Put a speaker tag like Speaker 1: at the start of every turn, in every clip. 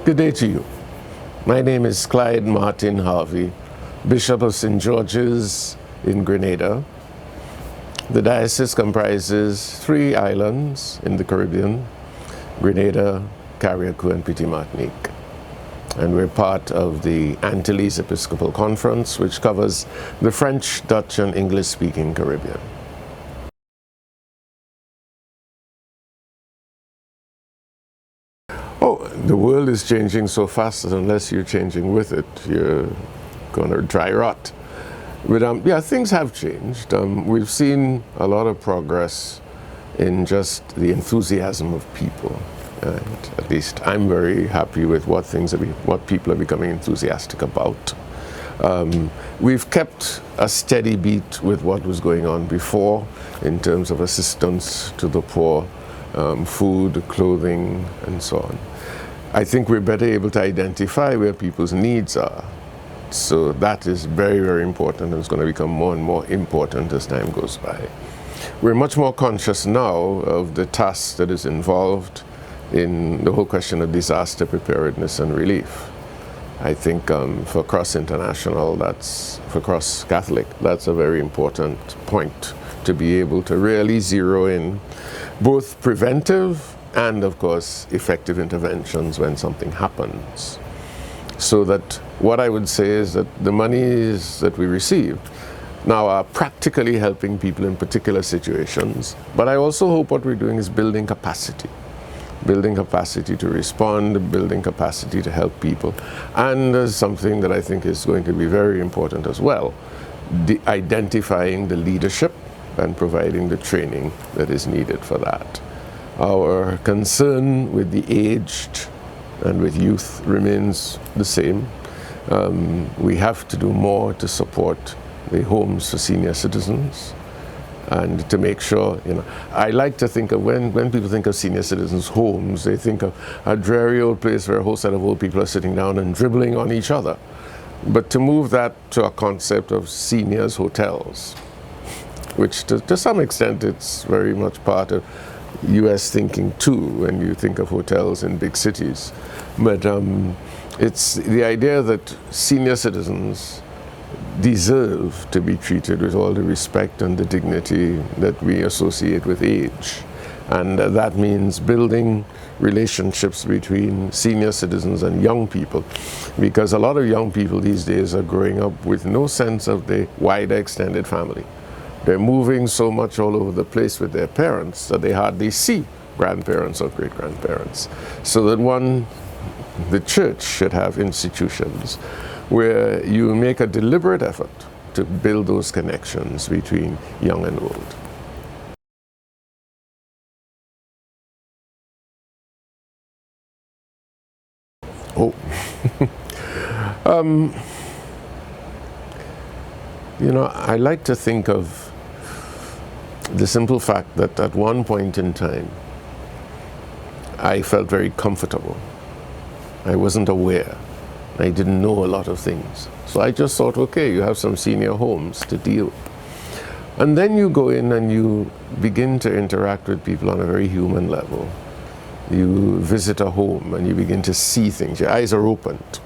Speaker 1: Good day to you. My name is Clyde Martin Harvey, Bishop of St. George's in Grenada. The diocese comprises 3 islands in the Caribbean: Grenada, Carriacou, and Petite Martinique. And we're part of the Antilles Episcopal Conference, which covers the French, Dutch, and English-speaking Caribbean. Oh, the world is changing so fast that unless you're changing with it, you're going to dry rot. But yeah, things have changed. We've seen a lot of progress in just the enthusiasm of people. And at least I'm very happy with what people are becoming enthusiastic about. We've kept a steady beat with what was going on before in terms of assistance to the poor, food, clothing, and so on. I think we're better able to identify where people's needs are. So that is very, very important, and it's going to become more and more important as time goes by. We're much more conscious now of the task that is involved in the whole question of disaster preparedness and relief. I think for Cross International, for Cross Catholic, that's a very important point, to be able to really zero in both preventive and, of course, effective interventions when something happens. So that what I would say is that the monies that we receive now are practically helping people in particular situations, but I also hope what we're doing is building capacity to respond, building capacity to help people. And there's something that I think is going to be very important as well, identifying the leadership and providing the training that is needed for that. Our concern with the aged and with youth remains the same. We have to do more to support the homes for senior citizens, and to make sure, I like to think of when people think of senior citizens' homes, they think of a dreary old place where a whole set of old people are sitting down and dribbling on each other. But to move that to a concept of seniors' hotels, which to some extent it's very much part of US thinking too, when you think of hotels in big cities. But it's the idea that senior citizens deserve to be treated with all the respect and the dignity that we associate with age. And that means building relationships between senior citizens and young people, because a lot of young people these days are growing up with no sense of the wider extended family. They're moving so much all over the place with their parents that they hardly see grandparents or great-grandparents. So that the church should have institutions where you make a deliberate effort to build those connections between young and old. Oh, I like to think of the simple fact that at one point in time, I felt very comfortable. I wasn't aware. I didn't know a lot of things. So I just thought, okay, you have some senior homes to deal with. And then you go in and you begin to interact with people on a very human level. You visit a home and you begin to see things. Your eyes are opened,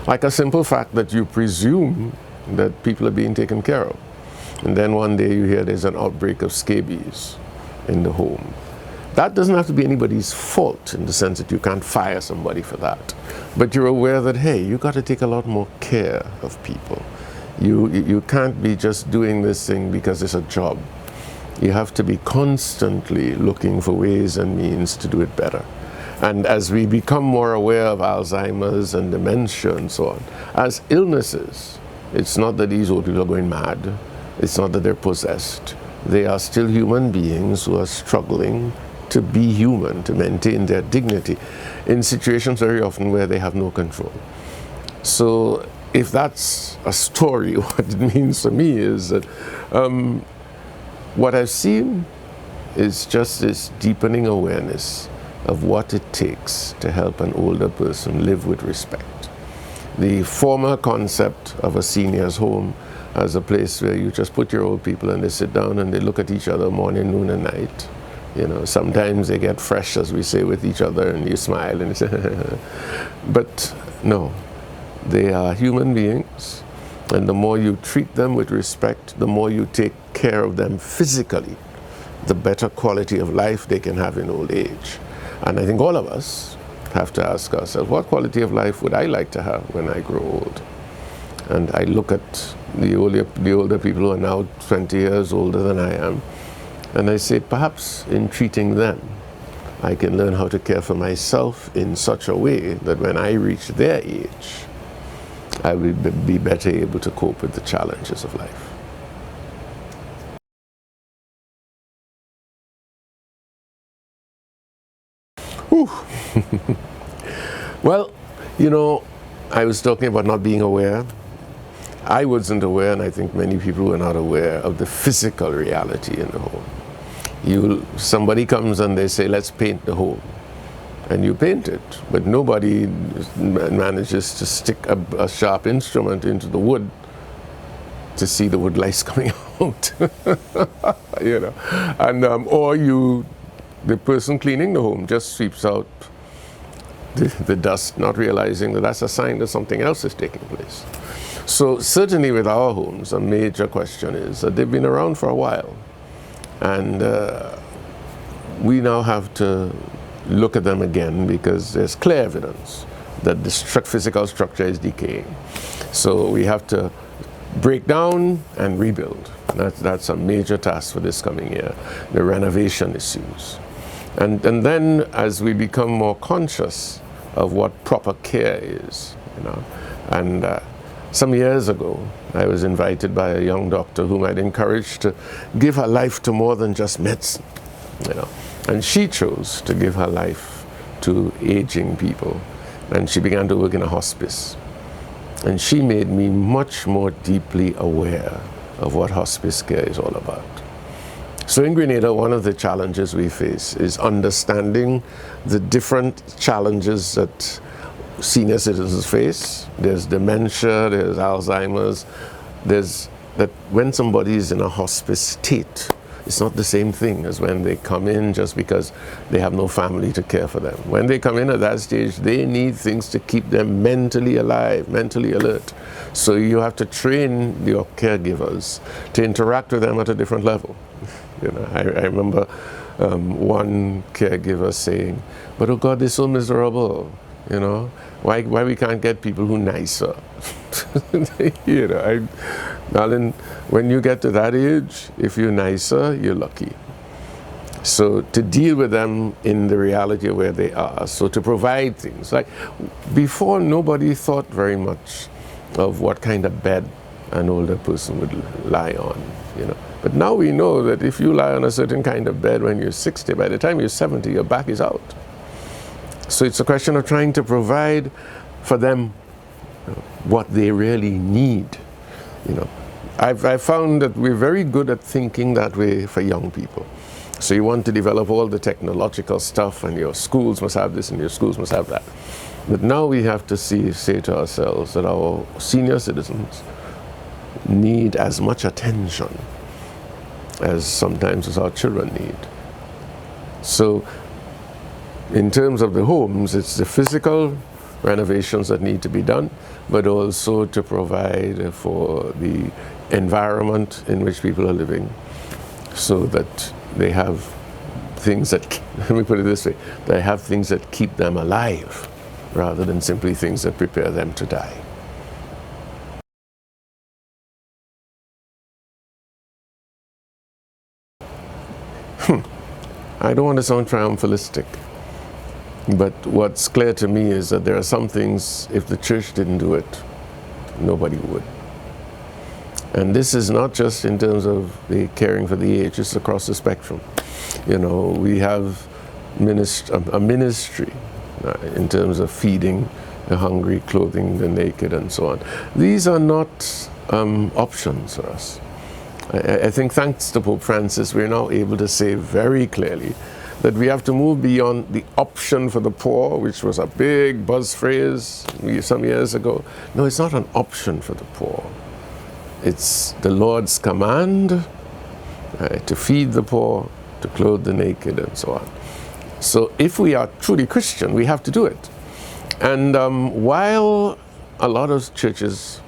Speaker 1: like a simple fact that you presume that people are being taken care of. And then one day you hear there's an outbreak of scabies in the home. That doesn't have to be anybody's fault in the sense that you can't fire somebody for that. But you're aware that, hey, you got to take a lot more care of people. You can't be just doing this thing because it's a job. You have to be constantly looking for ways and means to do it better. And as we become more aware of Alzheimer's and dementia and so on, as illnesses, it's not that these old people are going mad. It's not that they're possessed. They are still human beings who are struggling to be human, to maintain their dignity in situations very often where they have no control. So if that's a story, what it means to me is that what I've seen is just this deepening awareness of what it takes to help an older person live with respect. The former concept of a senior's home as a place where you just put your old people and they sit down and they look at each other morning, noon, and night, You know, sometimes they get fresh, as we say, with each other, and you smile and you say, but no, they are human beings, and the more you treat them with respect, the more you take care of them physically, the better quality of life they can have in old age. And I think all of us have to ask ourselves, what quality of life would I like to have when I grow old? And I look at the older people who are now 20 years older than I am, and I say, perhaps in treating them, I can learn how to care for myself in such a way that when I reach their age, I will be better able to cope with the challenges of life. Whew. Well, you know, I was talking about not being aware. I wasn't aware, and I think many people were not aware of the physical reality in the home. Somebody comes and they say, let's paint the home. And you paint it, but nobody manages to stick a sharp instrument into the wood to see the wood lice coming out. You know, and the person cleaning the home just sweeps out the dust, not realizing that that's a sign that something else is taking place. So certainly with our homes, a major question is that they've been around for a while, and we now have to look at them again because there's clear evidence that the physical structure is decaying. So we have to break down and rebuild. That's a major task for this coming year, the renovation issues. And then as we become more conscious of what proper care is, you know, and some years ago, I was invited by a young doctor whom I'd encouraged to give her life to more than just medicine, you know. And she chose to give her life to aging people. And she began to work in a hospice. And she made me much more deeply aware of what hospice care is all about. So in Grenada, one of the challenges we face is understanding the different challenges that senior citizens face. There's dementia, there's Alzheimer's, there's that when somebody is in a hospice state, it's not the same thing as when they come in just because they have no family to care for them. When they come in at that stage, they need things to keep them mentally alive, mentally alert. So you have to train your caregivers to interact with them at a different level. You know, I remember one caregiver saying, but oh God, they're so miserable, you know, why we can't get people who nicer? You know, darling, when you get to that age, if you're nicer, you're lucky. So to deal with them in the reality of where they are, so to provide things. Like before, nobody thought very much of what kind of bed an older person would lie on, you know. But now we know that if you lie on a certain kind of bed when you're 60, by the time you're 70, your back is out. So it's a question of trying to provide for them what they really need. You know, I've found that we're very good at thinking that way for young people. So you want to develop all the technological stuff, and your schools must have this and your schools must have that. But now we have to say to ourselves that our senior citizens need as much attention as sometimes as our children need. So in terms of the homes, it's the physical renovations that need to be done, but also to provide for the environment in which people are living so that they have things that, let me put it this way, they have things that keep them alive rather than simply things that prepare them to die. I don't want to sound triumphalistic, but what's clear to me is that there are some things, if the church didn't do it, nobody would. And this is not just in terms of the caring for the aged, it's across the spectrum. You know, we have a ministry in terms of feeding the hungry, clothing the naked, and so on. These are not options for us. I think thanks to Pope Francis, we're now able to say very clearly that we have to move beyond the option for the poor, which was a big buzz phrase some years ago. No, it's not an option for the poor. It's the Lord's command to feed the poor to clothe the naked, and so on. So if we are truly Christian, we have to do it. And while a lot of churches,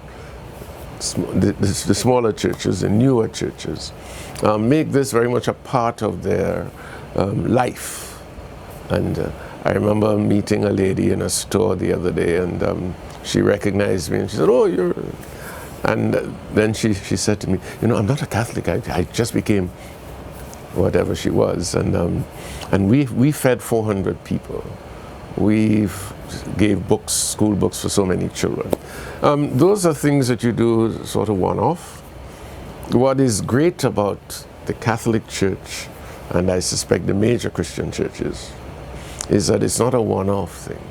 Speaker 1: the smaller churches, the newer churches, make this very much a part of their life. And I remember meeting a lady in a store the other day, and she recognized me, and she said, "Oh, you're..." And then she said to me, "You know, I'm not a Catholic. I just became..." whatever she was. And we fed 400 people. We gave books, school books for so many children. Those are things that you do sort of one-off. What is great about the Catholic Church, and I suspect the major Christian churches, is that it's not a one-off thing.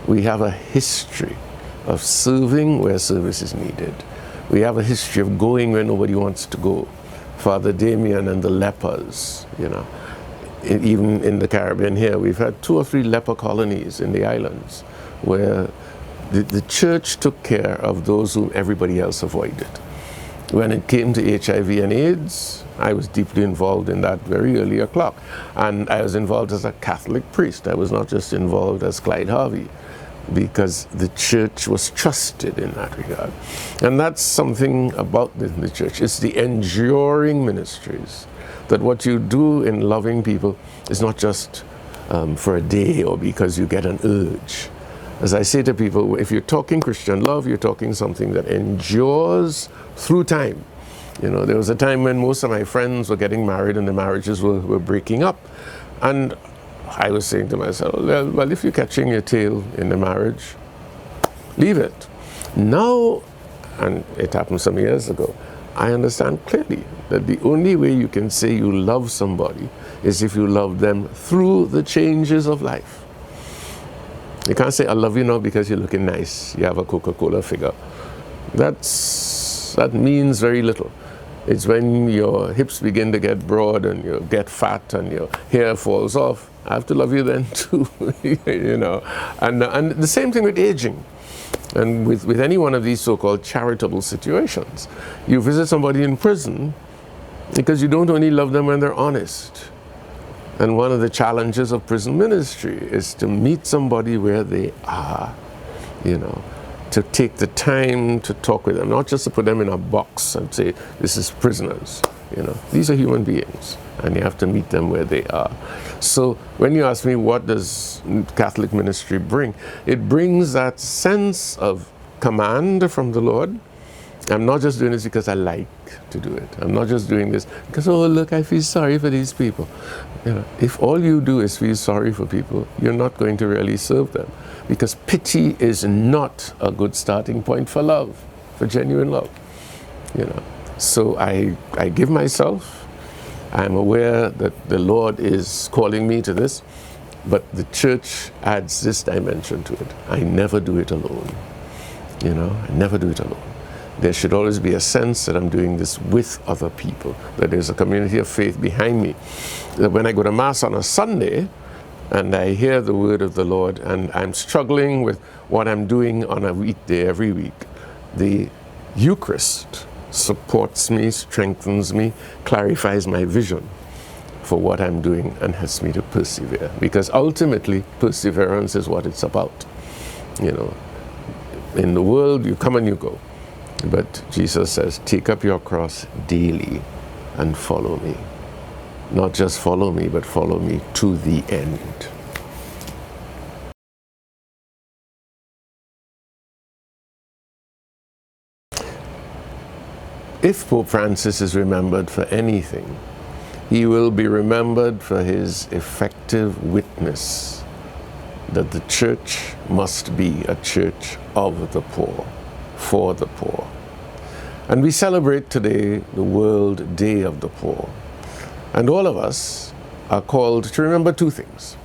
Speaker 1: We have a history of serving where service is needed. We have a history of going where nobody wants to go. Father Damien and the lepers, you know. Even in the Caribbean here, we've had 2 or 3 leper colonies in the islands where the church took care of those whom everybody else avoided. When it came to HIV and AIDS, I was deeply involved in that very early o'clock. And I was involved as a Catholic priest. I was not just involved as Clyde Harvey, because the church was trusted in that regard. And that's something about the church. It's the enduring ministries, that what you do in loving people is not just for a day or because you get an urge. As I say to people, if you're talking Christian love, you're talking something that endures through time. You know, there was a time when most of my friends were getting married and the marriages were breaking up. And I was saying to myself, well, if you're catching your tail in the marriage, leave it. Now, and it happened some years ago, I understand clearly that the only way you can say you love somebody is if you love them through the changes of life. You can't say, I love you now because you're looking nice, you have a Coca-Cola figure. That means very little. It's when your hips begin to get broad and you get fat and your hair falls off. I have to love you then too, you know. And the same thing with aging. And with any one of these so-called charitable situations. You visit somebody in prison because you don't only love them when they're honest. And one of the challenges of prison ministry is to meet somebody where they are, you know, to take the time to talk with them, not just to put them in a box and say, this is prisoners, you know. These are human beings, and you have to meet them where they are. So when you ask me, what does Catholic ministry bring? It brings that sense of command from the Lord. I'm not just doing this because I like to do it. I'm not just doing this because, oh, look, I feel sorry for these people. You know, if all you do is feel sorry for people, you're not going to really serve them, because pity is not a good starting point for love, for genuine love. You know, so I give myself. I'm aware that the Lord is calling me to this, but the church adds this dimension to it. I never do it alone. You know, I never do it alone. There should always be a sense that I'm doing this with other people, that there's a community of faith behind me. That when I go to Mass on a Sunday and I hear the word of the Lord and I'm struggling with what I'm doing on a weekday every week, the Eucharist supports me, strengthens me, clarifies my vision for what I'm doing and helps me to persevere. Because ultimately, perseverance is what it's about. You know, in the world, you come and you go. But Jesus says, take up your cross daily and follow me. Not just follow me, but follow me to the end. If Pope Francis is remembered for anything, he will be remembered for his effective witness that the church must be a church of the poor, for the poor. And we celebrate today the World Day of the Poor. And all of us are called to remember 2 things.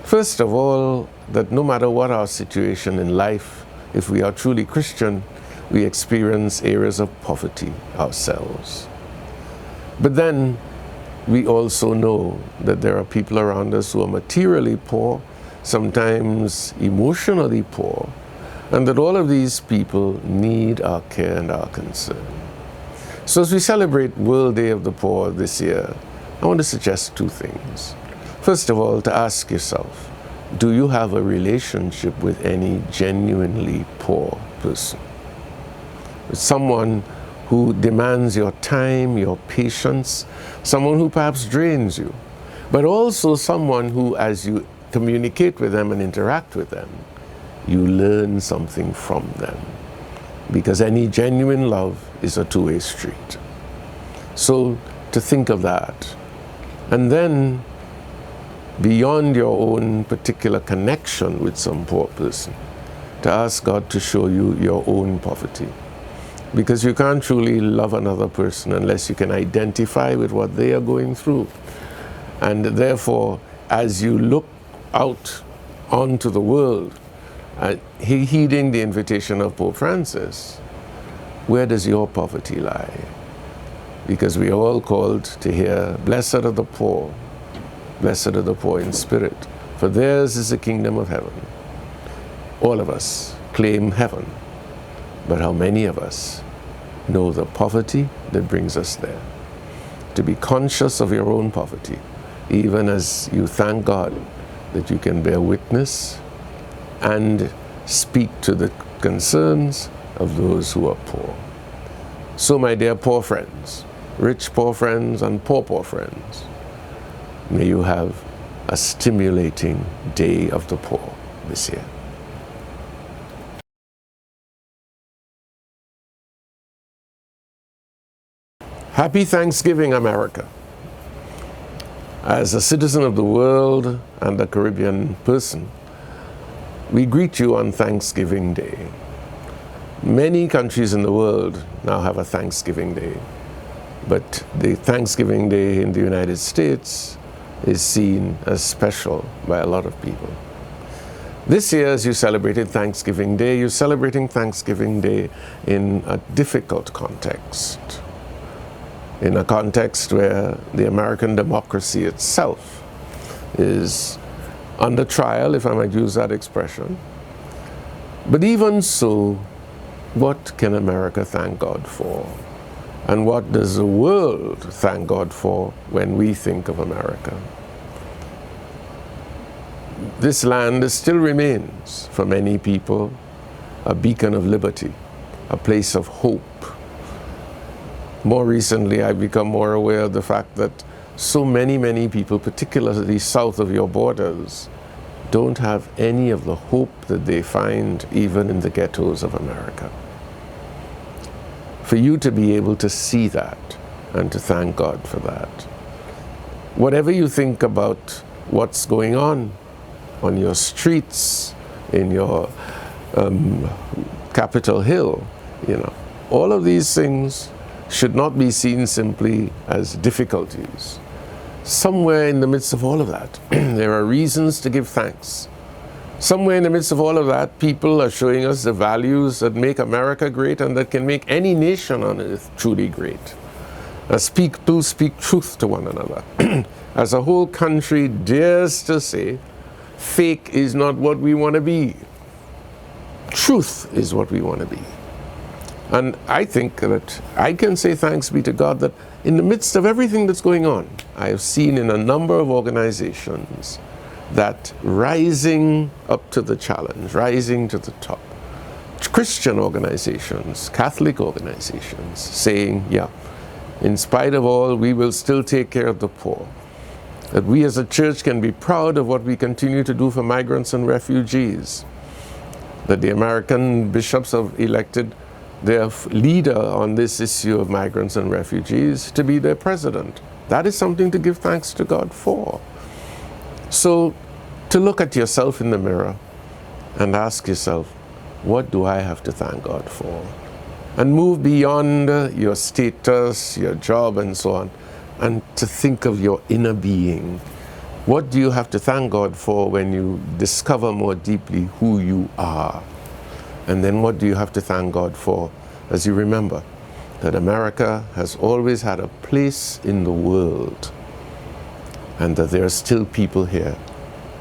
Speaker 1: First of all, that no matter what our situation in life, if we are truly Christian, we experience areas of poverty ourselves. But then we also know that there are people around us who are materially poor, sometimes emotionally poor, and that all of these people need our care and our concern. So as we celebrate World Day of the Poor this year, I want to suggest two things. First of all, to ask yourself, do you have a relationship with any genuinely poor person? With someone who demands your time, your patience, someone who perhaps drains you, but also someone who, as you communicate with them and interact with them, you learn something from them. Because any genuine love is a two-way street. So to think of that. And then, beyond your own particular connection with some poor person, to ask God to show you your own poverty. Because you can't truly love another person unless you can identify with what they are going through. And therefore, as you look out onto the world, heeding the invitation of Pope Francis, where does your poverty lie? Because we are all called to hear, blessed are the poor in spirit, for theirs is the kingdom of heaven. All of us claim heaven, but how many of us know the poverty that brings us there? To be conscious of your own poverty, even as you thank God that you can bear witness and speak to the concerns of those who are poor. So, my dear poor friends, rich poor friends and poor friends, may you have a stimulating Day of the Poor this year. Happy Thanksgiving, America. As a citizen of the world and a Caribbean person, we greet you on Thanksgiving Day. Many countries in the world now have a Thanksgiving Day, but the Thanksgiving Day in the United States is seen as special by a lot of people. This year, as you celebrated Thanksgiving Day, you're celebrating Thanksgiving Day in a difficult context. In a context where the American democracy itself is under trial, if I might use that expression. But even so, what can America thank God for? And what does the world thank God for when we think of America? This land still remains, for many people, a beacon of liberty, a place of hope. More recently, I've become more aware of the fact that so many people, particularly south of your borders, don't have any of the hope that they find even in the ghettos of America. For you to be able to see that and to thank God for that. Whatever you think about what's going on your streets, in your Capitol Hill, all of these things should not be seen simply as difficulties. Somewhere in the midst of all of that, there are reasons to give thanks. Somewhere in the midst of all of that, people are showing us the values that make America great and that can make any nation on earth truly great. As people speak truth to one another. As a whole country dares to say, fake is not what we want to be. Truth is what we want to be. And I think that I can say thanks be to God that in the midst of everything that's going on, I have seen in a number of organizations that rising up to the challenge, rising to the top, Christian organizations, Catholic organizations, saying, yeah, in spite of all, we will still take care of the poor. That we as a church can be proud of what we continue to do for migrants and refugees. That the American bishops have elected their leader on this issue of migrants and refugees to be their president. That is something to give thanks to God for. So to look at yourself in the mirror and ask yourself, what do I have to thank God for? And move beyond your status, your job, and so on, and to think of your inner being. What do you have to thank God for when you discover more deeply who you are? And then what do you have to thank God for as you remember that America has always had a place in the world and that there are still people here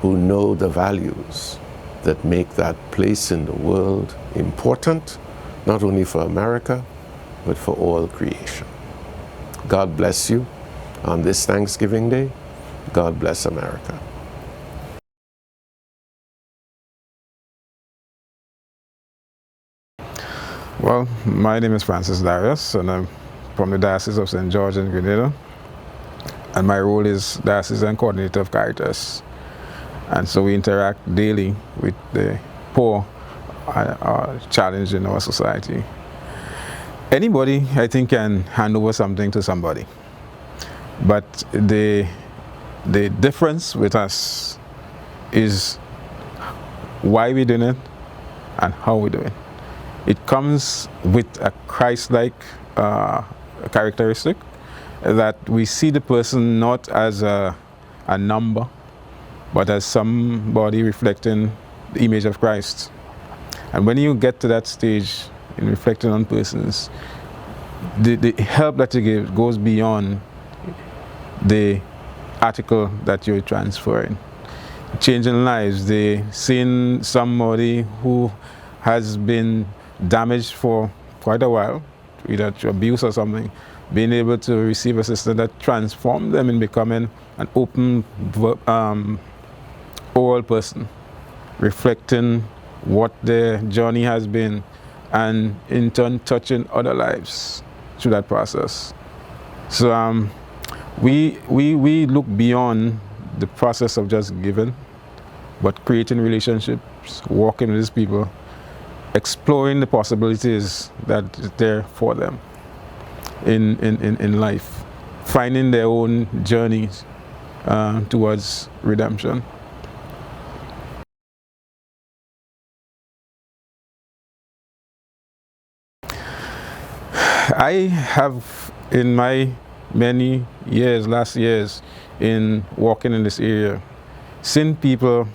Speaker 1: who know the values that make that place in the world important, not only for America, but for all creation. God bless you. on this Thanksgiving Day. God bless America.
Speaker 2: Well, my name is Francis Darius, and I'm from the Diocese of St. George in Grenada. And my role is Diocesan Coordinator of Caritas. And so we interact daily with the poor challenged in our society. Anybody, I think, can hand over something to somebody. But the difference with us is why we're doing it and how we do it. It comes with a Christ-like characteristic that we see the person not as a number, but as somebody reflecting the image of Christ. And when you get to that stage in reflecting on persons, the help that you give goes beyond the article that you're transferring. Changing lives, seeing somebody who has been damaged for quite a while, either through abuse or something, being able to receive assistance that transforms them in becoming an open, oral person, reflecting what their journey has been, and in turn touching other lives through that process. So we look beyond the process of just giving, but creating relationships, walking with these people, exploring the possibilities that are there for them in life, finding their own journeys towards redemption. I have, in my many years, last years, in walking in this area, seen people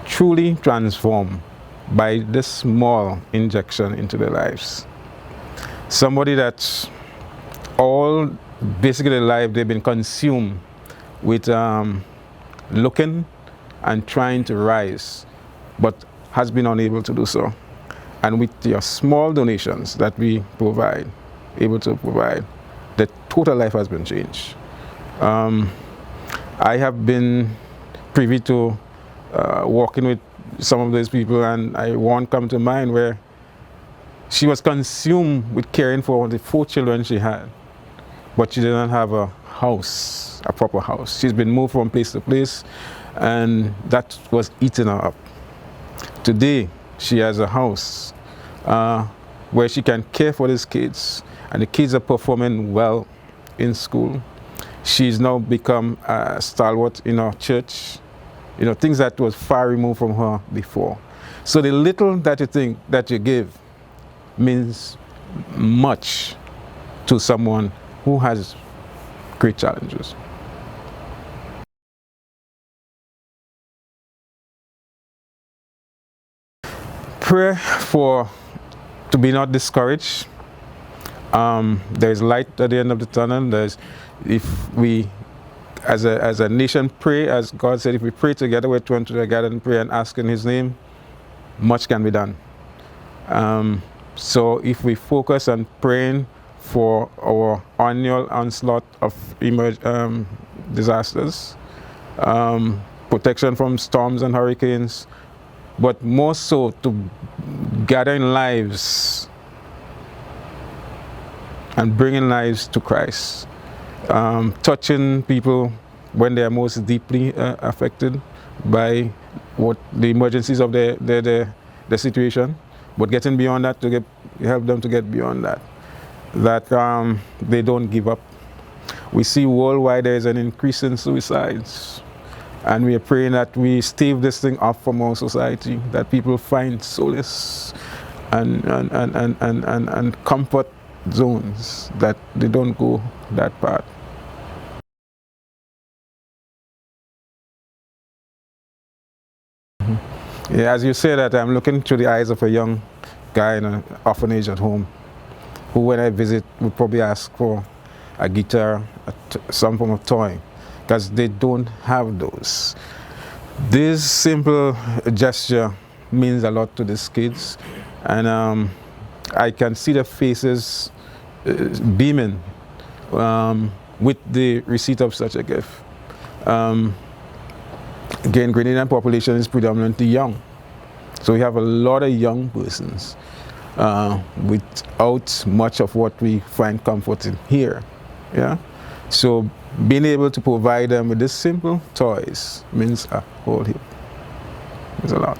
Speaker 2: truly transformed by this small injection into their lives. Somebody that's all basically their life they've been consumed with looking and trying to rise, but has been unable to do so. And with your small donations that we able to provide, the total life has been changed. I have been privy to working with some of those people, and one come to mind where she was consumed with caring for the 4 children she had, but she didn't have a house, a proper house. She's been moved from place to place, and that was eating her up. Today, she has a house where she can care for these kids, and the kids are performing well in school. She's now become a stalwart in our church. You know, things that was far removed from her before. So the little that you think that you give means much to someone who has great challenges. Prayer to be not discouraged. There's light at the end of the tunnel. If we as a nation pray, as God said, if we pray together, we're trying to together and pray and ask in His name, much can be done. So if we focus on praying for our annual onslaught of disasters, protection from storms and hurricanes, but more so to gathering lives and bringing lives to Christ. Touching people when they are most deeply affected by the emergencies of their situation, but getting beyond that to help them to get beyond that they don't give up. We see worldwide there is an increase in suicides, and we are praying that we stave this thing off from our society, that people find solace and comfort zones, that they don't go that path. Yeah, as you say that, I'm looking through the eyes of a young guy in an orphanage at home, who when I visit would probably ask for a guitar, some form of toy, because they don't have those. This simple gesture means a lot to these kids, and I can see their faces beaming with the receipt of such a gift. Again, Grenadian population is predominantly young. So we have a lot of young persons without much of what we find comfort in here. Yeah? So being able to provide them with these simple toys means a whole heap. It's a lot.